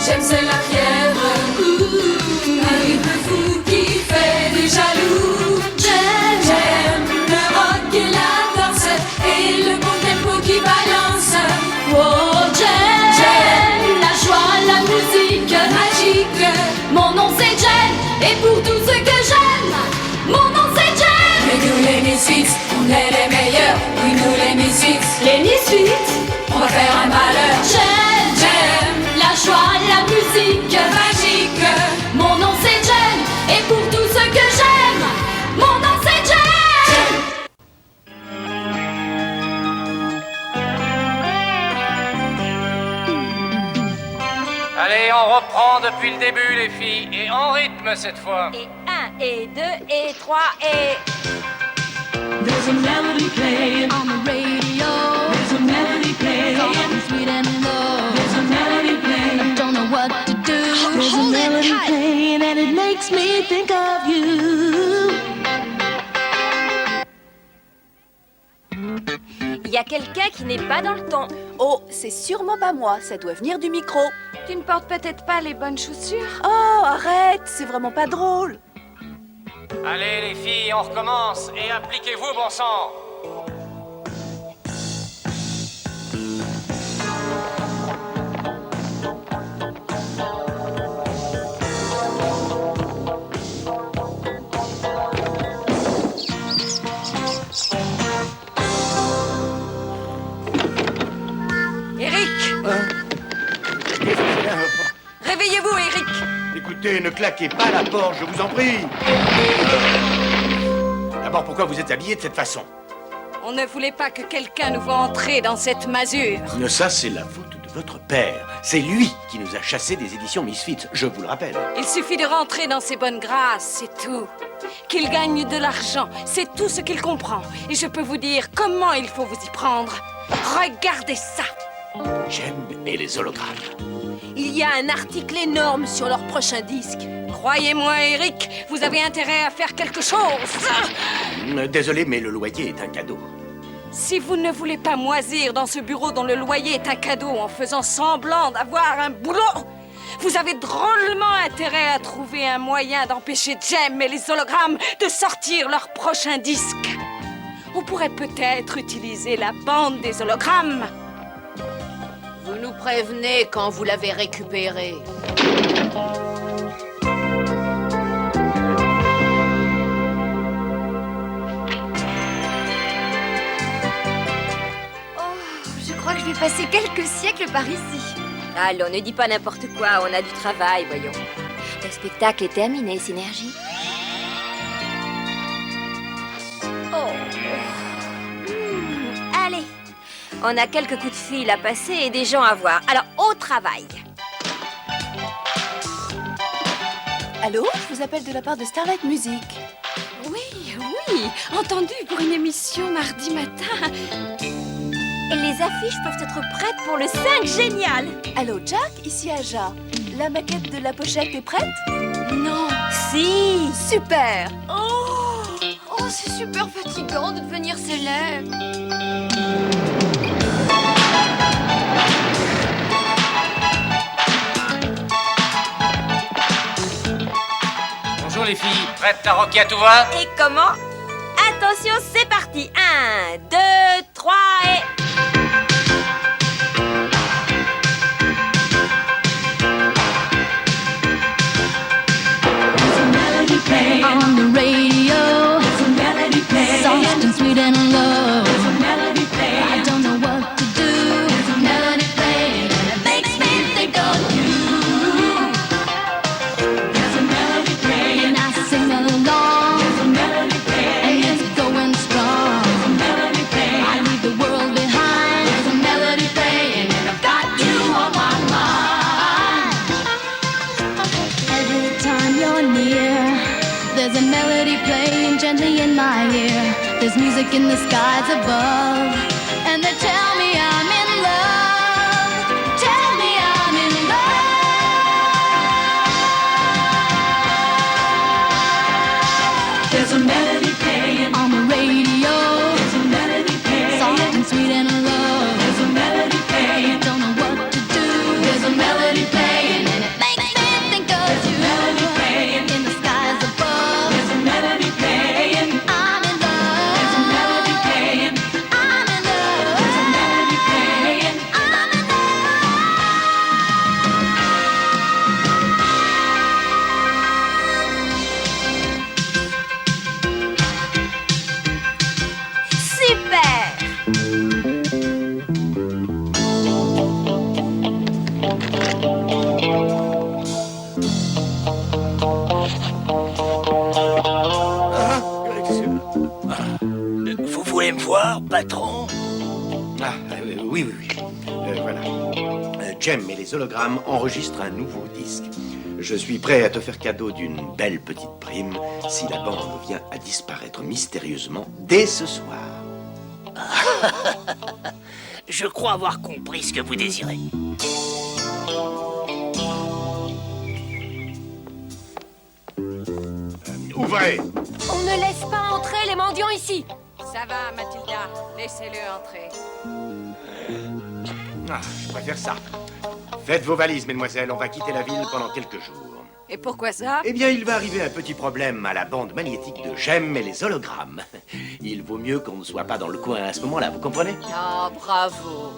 J'aime c'est la fièvre, un rythme fou qui fait des jaloux. J'aime le rock et la danse et le bon tempo qui balance. Oh, j'aime la joie, la musique magique. Mon nom c'est Jen et pour tout ce que j'aime, mon nom c'est Jen. Mais nous les Misfits, on est les meilleurs. Oui, nous les Misfits, les Misfits, on va faire un malheur. J'aime la joie, la musique magique. Mon nom c'est Jen et pour tout ce que j'aime, mon nom c'est Jen. Allez, on reprend depuis le début, les filles, et en rythme cette fois. Et 1, et 2, et 3, et... There's a melody playing On the radio, There's a melody playing something sweet and low. There's a melody playing I don't know what to do. There's a melody playing and it makes me think of you. Il y a quelqu'un qui n'est pas dans le ton. Oh, c'est sûrement pas moi, ça doit venir du micro. Tu ne portes peut-être pas les bonnes chaussures. Oh, arrête, c'est vraiment pas drôle. Allez, les filles, on recommence, et appliquez-vous, bon sang. Eric, réveillez-vous, Eric. Écoutez, ne claquez pas la porte, je vous en prie. D'abord, pourquoi vous êtes habillé de cette façon? On ne voulait pas que quelqu'un nous voie entrer dans cette masure. Ça, c'est la faute de votre père. C'est lui qui nous a chassés des éditions Misfits, je vous le rappelle. Il suffit de rentrer dans ses bonnes grâces, c'est tout. Qu'il gagne de l'argent, c'est tout ce qu'il comprend. Et je peux vous dire comment il faut vous y prendre. Regardez ça. J'aime et les hologrammes. Il y a un article énorme sur leur prochain disque. Croyez-moi, Eric, vous avez intérêt à faire quelque chose. Désolé, mais le loyer est un cadeau. Si vous ne voulez pas moisir dans ce bureau dont le loyer est un cadeau en faisant semblant d'avoir un boulot, vous avez drôlement intérêt à trouver un moyen d'empêcher Jem et les hologrammes de sortir leur prochain disque. On pourrait peut-être utiliser la bande des hologrammes. Vous nous prévenez quand vous l'avez récupéré. Je crois que je vais passer quelques siècles par ici. Allons, ne dis pas n'importe quoi, on a du travail, voyons. Le spectacle est terminé, Synergie. Allez, on a quelques coups de fil à passer et des gens à voir. Alors, au travail. Allô, je vous appelle de la part de Starlight Music. Oui, entendu pour une émission mardi matin. Et les affiches peuvent être prêtes pour le 5 génial. Allô, Jack, ici Aja. La maquette de la pochette est prête? Non. Si. Super. Oh, c'est super fatigant de devenir célèbre. Bonjour, les filles. Prêtes à rocker à tout va? Et comment? Attention, c'est parti. 1, 2, 3 et... On the radio, there's a melody playing. Soft and sweet and low. There's a melody playing. I don't know what to do. There's a melody playing, and it makes me think of you. There's a melody playing, And I sing along. there's a melody playing. And it's going strong. There's a melody playing. I leave the world behind. There's a melody playing, and I've got you on my mind. Every time you're near, there's a melody playing gently in my ear. There's music in the skies above, and they tell me I'm in love. Tell me I'm in love. There's a melody playing. On the radio, There's a melody playing. soft and sweet and low. There's a melody I playing. don't know what to do. There's a melody playing, and oui, oui, oui. Voilà. Jem et les hologrammes enregistrent un nouveau disque. Je suis prêt à te faire cadeau d'une belle petite prime si la bande vient à disparaître mystérieusement dès ce soir. Je crois avoir compris ce que vous désirez. Ouvrez! On ne laisse pas entrer les mendiants ici. Ça va, Mathilda. Laissez-le entrer. Ah, je préfère ça. Faites vos valises, mesdemoiselles. On va quitter la ville pendant quelques jours. Et pourquoi ça? Eh bien, il va arriver un petit problème à la bande magnétique de Jem et les hologrammes. Il vaut mieux qu'on ne soit pas dans le coin à ce moment-là, vous comprenez? Ah, bravo.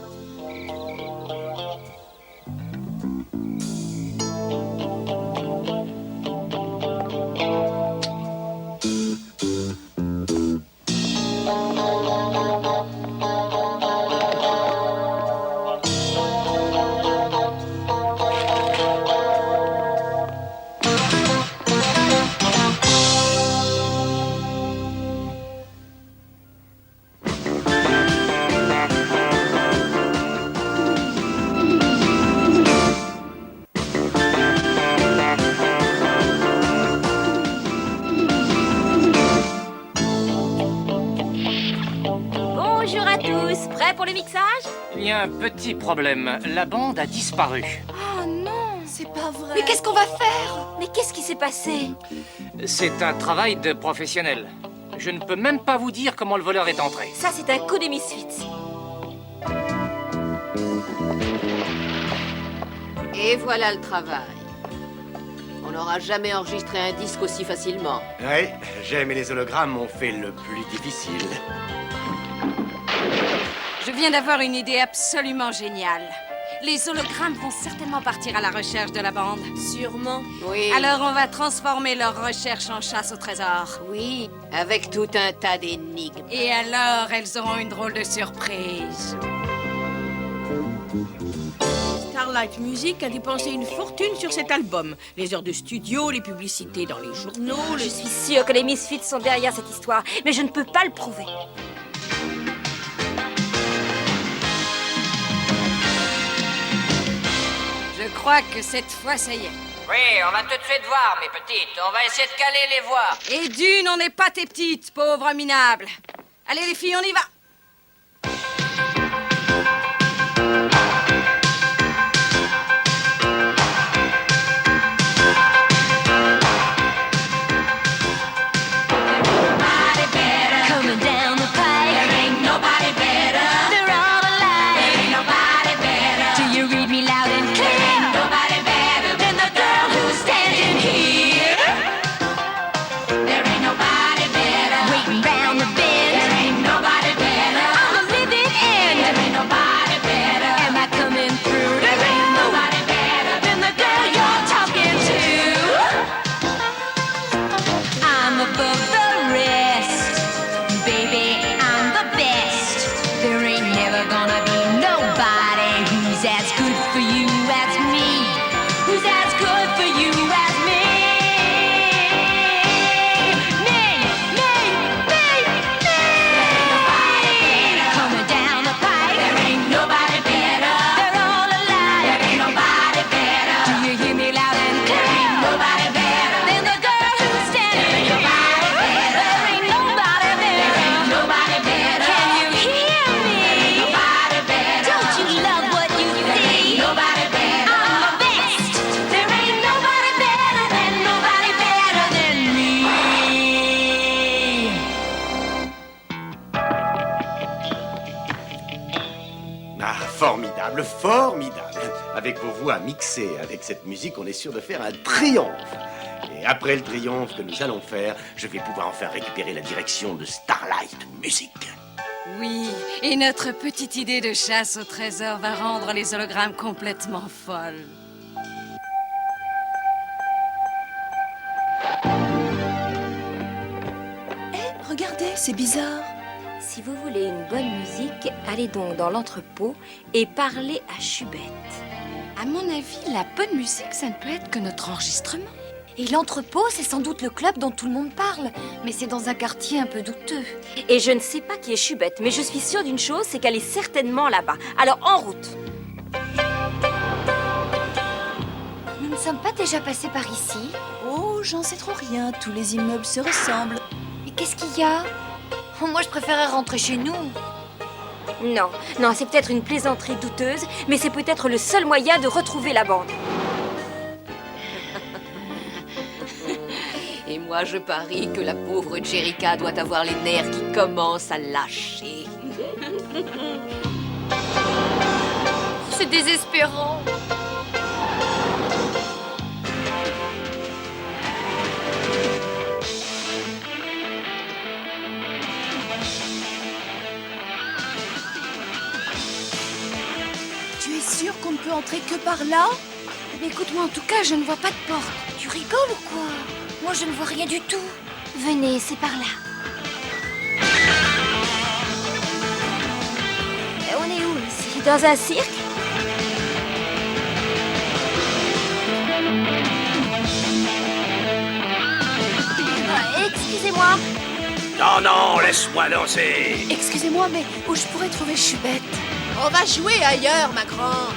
Bonjour à tous, prêts pour le mixage? Il y a un petit problème. La bande a disparu. Oh non, c'est pas vrai. Mais qu'est-ce qu'on va faire? Mais qu'est-ce qui s'est passé? C'est un travail de professionnel. Je ne peux même pas vous dire comment le voleur est entré. Ça, c'est un coup des Misfits. Et voilà le travail. On n'aura jamais enregistré un disque aussi facilement. Oui, Jem et les hologrammes ont fait le plus difficile. Je viens d'avoir une idée absolument géniale. Les hologrammes vont certainement partir à la recherche de la bande. Sûrement. Oui. Alors on va transformer leur recherche en chasse au trésor. Oui, avec tout un tas d'énigmes. Et alors, elles auront une drôle de surprise. Starlight Music a dépensé une fortune sur cet album. Les heures de studio, les publicités dans les journaux, Je suis sûre que les Misfits sont derrière cette histoire, mais je ne peux pas le prouver. Je crois que cette fois, ça y est. Oui, on va tout de suite voir, mes petites. On va essayer de caler les voix. Et d'une, on n'est pas tes petites, pauvres minables. Allez les filles, on y va. Coming down the pike. There ain't nobody better. They're all alike. There ain't nobody better. Do you read me loud and clear? There ain't nobody better than the girl who's standing here. There ain't nobody better. Waiting round the bend. There ain't nobody better. I'm a living end. There ain't nobody better. Am I coming through? There ain't nobody better than the girl you're talking to. I'm above the rest. Baby, I'm the best. There ain't never gonna be nobody who's as good for you as me. Who's as good for you as me. Me, me, me, me. Coming down the pike. There ain't nobody better. They're all alike. There ain't nobody better. Do you hear me loud and clear? There ain't nobody better than the girl who's standing here. There ain't nobody better. There ain't nobody better. Can you hear me? There ain't nobody better. Don't you love what you see? There ain't nobody better. I'm the best. There ain't nobody better than nobody better than me. Ah, formidable, formidable. Avec vos voix mixées avec cette musique, on est sûr de faire un triomphe. Et après le triomphe que nous allons faire, je vais pouvoir enfin récupérer la direction de Starlight Music. Oui, et notre petite idée de chasse au trésor va rendre les hologrammes complètement folles. Regardez, c'est bizarre. Si vous voulez une bonne musique, allez donc dans l'entrepôt et parlez à Schubert. À mon avis, la bonne musique, ça ne peut être que notre enregistrement. Et l'entrepôt, c'est sans doute le club dont tout le monde parle. Mais c'est dans un quartier un peu douteux. Et je ne sais pas qui est Chubette, mais je suis sûre d'une chose, c'est qu'elle est certainement là-bas. Alors, en route. Nous ne sommes pas déjà passés par ici? Oh, j'en sais trop rien. Tous les immeubles se ressemblent. Mais qu'est-ce qu'il y a? Oh, moi, je préférais rentrer chez nous. Non, non, c'est peut-être une plaisanterie douteuse, mais c'est peut-être le seul moyen de retrouver la bande. Et moi, je parie que la pauvre Jerica doit avoir les nerfs qui commencent à lâcher. C'est désespérant. Tu es sûr qu'on ne peut entrer que par là? Mais écoute-moi, en tout cas, je ne vois pas de porte. Tu rigoles ou quoi? Moi, je ne vois rien du tout. Venez, c'est par là. On est où, ici? Dans un cirque? Excusez-moi. Non, non, laisse-moi danser. Excusez-moi, mais où je pourrais trouver Chubette? On va jouer ailleurs, ma grande.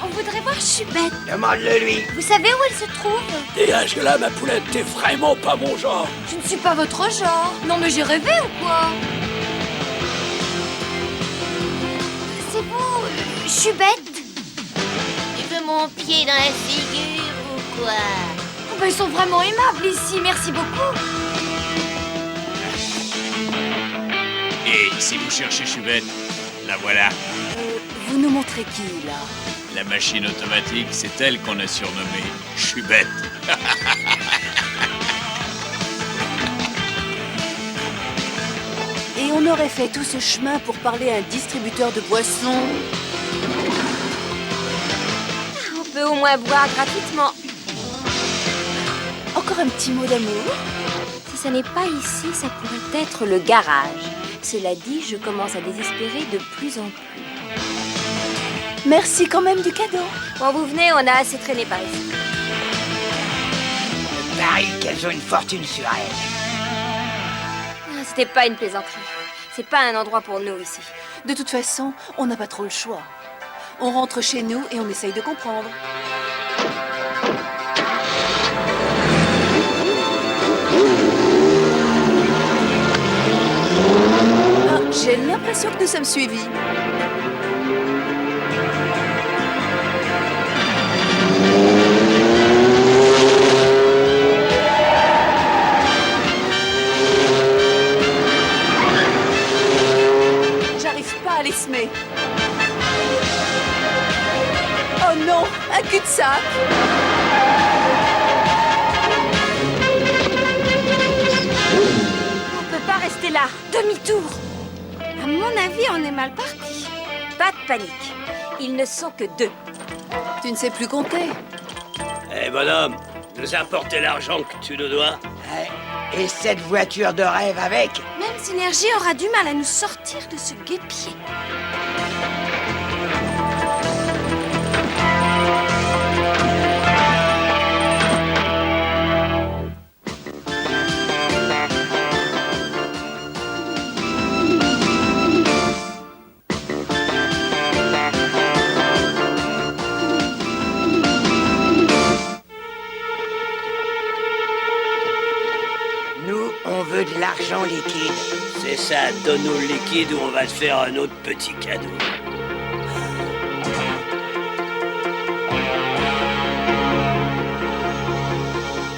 On voudrait voir Chubette. Demande-le lui. Vous savez où elle se trouve? Dégage de là, ma poulette, t'es vraiment pas mon genre. Je ne suis pas votre genre. Non, mais j'ai rêvé ou quoi? C'est vous, Chubette? Tu veux mon pied dans la figure ou quoi? Oh, ben, ils sont vraiment aimables ici, merci beaucoup. Et si vous cherchez Chubette, la voilà. Vous nous montrez qui, là? La machine automatique, c'est elle qu'on a surnommée Chubette. Et on aurait fait tout ce chemin pour parler à un distributeur de boissons. On peut au moins boire gratuitement. Encore un petit mot d'amour? Si ça n'est pas ici, ça pourrait être le garage. Cela dit, je commence à désespérer de plus en plus. Merci quand même du cadeau. Quand vous venez, on a assez traîné par ici. Je parie qu'elles ont une fortune sur elles. Ah, c'était pas une plaisanterie. C'est pas un endroit pour nous ici. De toute façon, on n'a pas trop le choix. On rentre chez nous et on essaye de comprendre. Ah, j'ai l'impression que nous sommes suivis. J'arrive pas à les semer. Oh non, un cul-de-sac. On peut pas rester là. Demi-tour. À mon avis, on est mal parti. Pas de panique. Ils ne sont que deux. Tu ne sais plus compter. Eh bonhomme, nous apporter l'argent que tu nous dois. Et cette voiture de rêve avec? Même Synergie aura du mal à nous sortir de ce guêpier. Nous, on veut de l'argent liquide. C'est ça, donne-nous le liquide ou on va te faire un autre petit cadeau.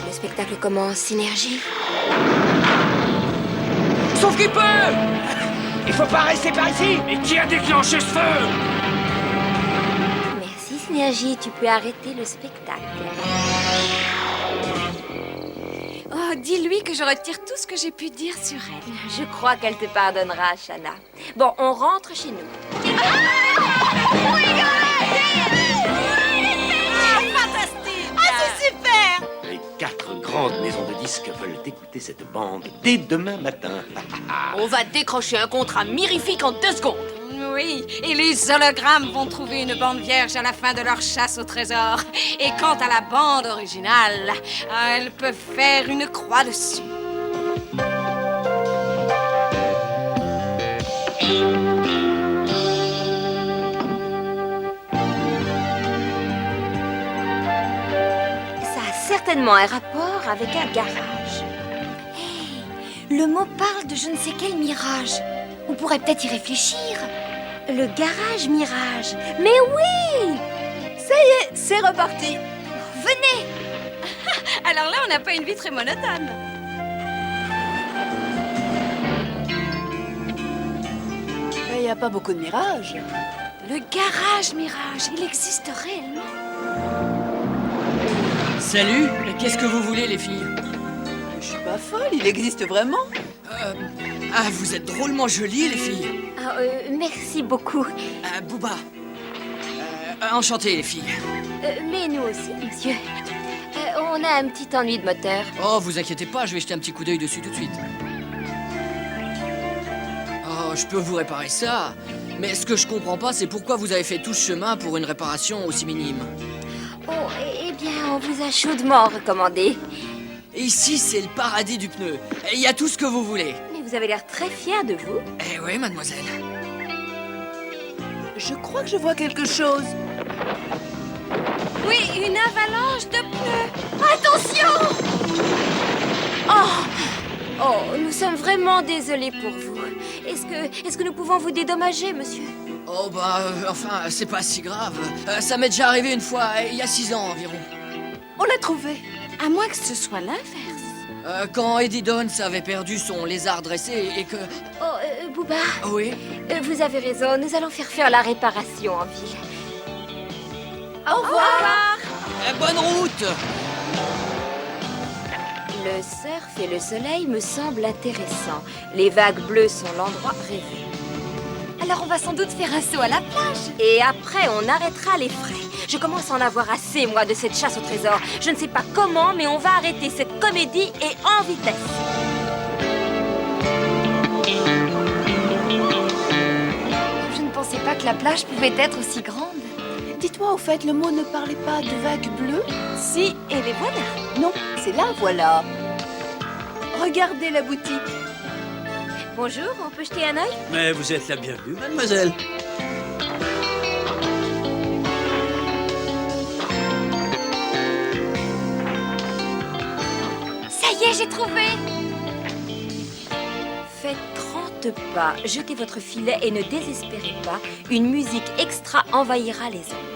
Le spectacle commence. Synergie. Sauf qu'il peut! Il faut pas rester par ici. Mais qui a déclenché ce feu? Merci, Synergie. Tu peux arrêter le spectacle. Oh, dis-lui que je retire tout ce que j'ai pu dire sur elle. Je crois qu'elle te pardonnera, Shanna. Bon, on rentre chez nous. Les 4 grandes maisons de disques veulent écouter cette bande dès demain matin. On va décrocher un contrat mirifique en 2 secondes. Oui, oui, et les hologrammes vont trouver une bande vierge à la fin de leur chasse au trésor. Et quant à la bande originale, elle peut faire une croix dessus. Ça a certainement un rapport avec un garage. Hey, le mot parle de je ne sais quel mirage. On pourrait peut-être y réfléchir. Le garage mirage. Mais oui! Ça y est, c'est reparti. Venez! Alors là, on n'a pas une vie très monotone. Il n'y a pas beaucoup de mirages. Le garage mirage, il existe réellement. Salut, qu'est-ce que vous voulez les filles? Je suis pas folle, il existe vraiment. Ah, vous êtes drôlement jolies les filles. Merci beaucoup. Booba. Enchanté les filles. Mais nous aussi, monsieur. On a un petit ennui de moteur. Oh, vous inquiétez pas, je vais jeter un petit coup d'œil dessus tout de suite. Oh, je peux vous réparer ça. Mais ce que je comprends pas, c'est pourquoi vous avez fait tout ce chemin pour une réparation aussi minime. Oh, eh bien, on vous a chaudement recommandé. Ici, c'est le paradis du pneu. Il y a tout ce que vous voulez. Mais vous avez l'air très fier de vous. Eh oui, mademoiselle. Je crois que je vois quelque chose. Oui, une avalanche de pneus. Attention! Oh, nous sommes vraiment désolés pour vous. Est-ce que nous pouvons vous dédommager, monsieur? Oh bah, enfin, c'est pas si grave. Ça m'est déjà arrivé une fois, il y a 6 ans environ. On l'a trouvé. À moins que ce soit l'inverse. Quand Eddie Downs avait perdu son lézard dressé et que... Oh, Booba. Oui? Vous avez raison, nous allons faire la réparation en ville. Au revoir. Bonne route! Le surf et le soleil me semblent intéressants. Les vagues bleues sont l'endroit rêvé. Alors on va sans doute faire un saut à la plage. Et après, on arrêtera les frais. Je commence à en avoir assez, moi, de cette chasse au trésor. Je ne sais pas comment, mais on va arrêter cette comédie et en vitesse. Je ne pensais pas que la plage pouvait être aussi grande. Dites-moi, au fait, le mot ne parlait pas de vagues bleues? Si, et les voilà. Non, c'est là, voilà. Regardez la boutique. Bonjour, on peut jeter un œil? Mais vous êtes la bienvenue, mademoiselle. Ça y est, j'ai trouvé! Faites 30 pas, jetez votre filet et ne désespérez pas. Une musique extra envahira les ondes.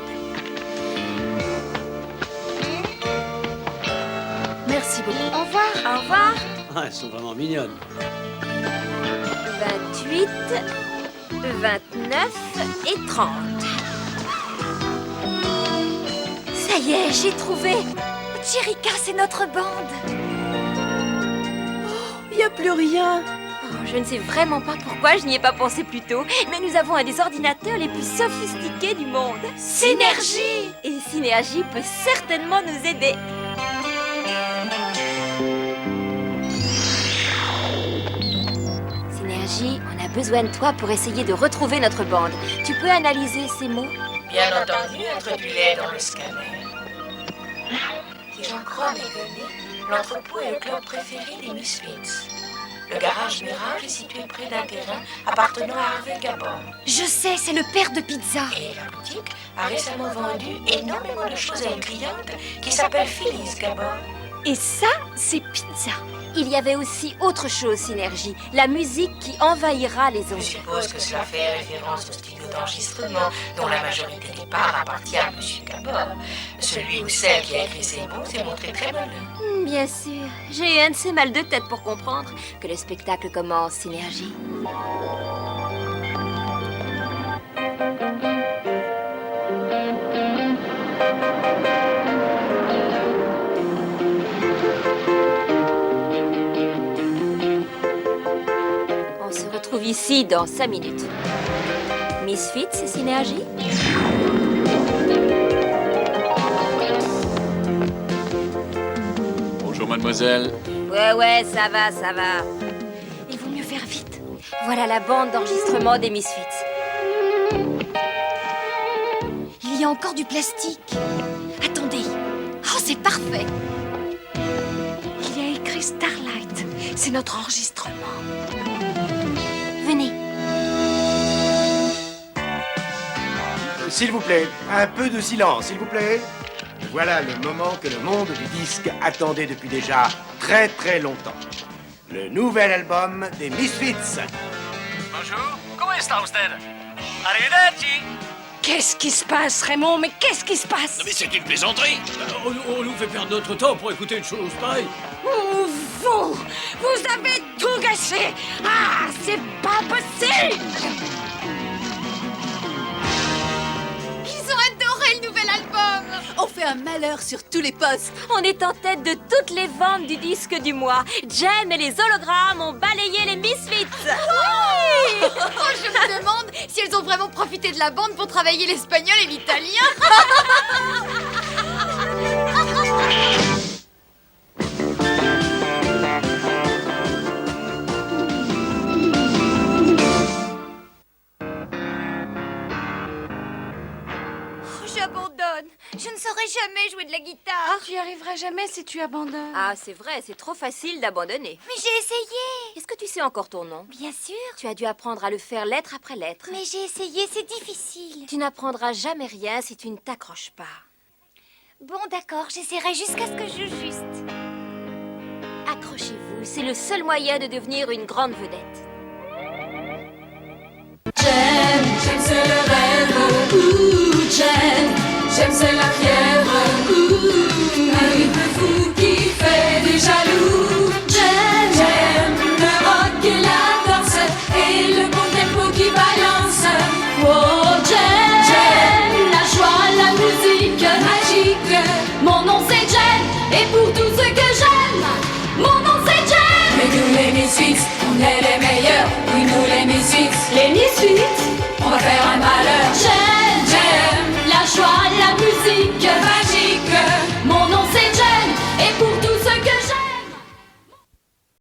Merci beaucoup. Au revoir. Au revoir. Ah, elles sont vraiment mignonnes. 28, 29 et 30. Ça y est, j'ai trouvé. Chirika, c'est notre bande. Il n'y a plus rien. Oh, je ne sais vraiment pas pourquoi je n'y ai pas pensé plus tôt, mais nous avons un des ordinateurs les plus sophistiqués du monde. Synergie! Et Synergie peut certainement nous aider. Synergie, on a besoin de toi pour essayer de retrouver notre bande. Tu peux analyser ces mots? Bien entendu, introduis-les dans le scanner. Si j'en crois mes données, l'entrepôt est le club préféré des Misfits. Le garage Mirage est situé près d'un terrain appartenant à Harvey Gabor. Je sais, c'est le père de pizza. Et la boutique a récemment vendu énormément de choses à une cliente qui s'appelle Phyllis Gabor. Et ça, c'est pizza. Il y avait aussi autre chose, Synergie. La musique qui envahira les ondes. Je suppose que cela fait référence au studio d'enregistrement dont la majorité des parts appartient à M. Gabor. Celui ou celle qui a écrit ces mots s'est montré très malin. Bien sûr. J'ai eu un de ces mal de tête pour comprendre que le spectacle commence, Synergie. On se retrouve ici dans 5 minutes. Misfits et Synergie? Bonjour, mademoiselle. Ouais, ça va. Il vaut mieux faire vite. Voilà la bande d'enregistrement des Misfits. Il y a encore du plastique. Attendez. Oh, c'est parfait. Il y a écrit Starlight. C'est notre enregistrement. Venez. S'il vous plaît, un peu de silence, s'il vous plaît. Voilà le moment que le monde du disque attendait depuis déjà très très longtemps. Le nouvel album des Misfits. Bonjour, comment est-ce usted? Arrivederci. Qu'est-ce qui se passe, Raymond? Mais qu'est-ce qui se passe? Mais c'est une plaisanterie. On nous fait perdre notre temps pour écouter une chose pareille. Vous avez tout gâché. Ah, c'est pas possible. Ils ont adoré le nouvel album. On fait un malheur sur tous les postes. On est en tête de toutes les ventes du disque du mois. Jem et les hologrammes ont balayé les Misfits. Oui. Oh, je me demande si elles ont vraiment profité de la bande pour travailler l'espagnol et l'italien. J'abandonne. Je ne saurais jamais jouer de la guitare. Tu y arriveras jamais si tu abandonnes. Ah, c'est vrai, c'est trop facile d'abandonner. Mais j'ai essayé. Est-ce que tu sais encore ton nom? Bien sûr. Tu as dû apprendre à le faire lettre après lettre. Mais j'ai essayé, c'est difficile. Tu n'apprendras jamais rien si tu ne t'accroches pas. Bon, d'accord, j'essaierai jusqu'à ce que je joue juste. Accrochez-vous, c'est le seul moyen de devenir une grande vedette. J'aime, c'est le rêve. Ouh, j'aime c'est la fièvre.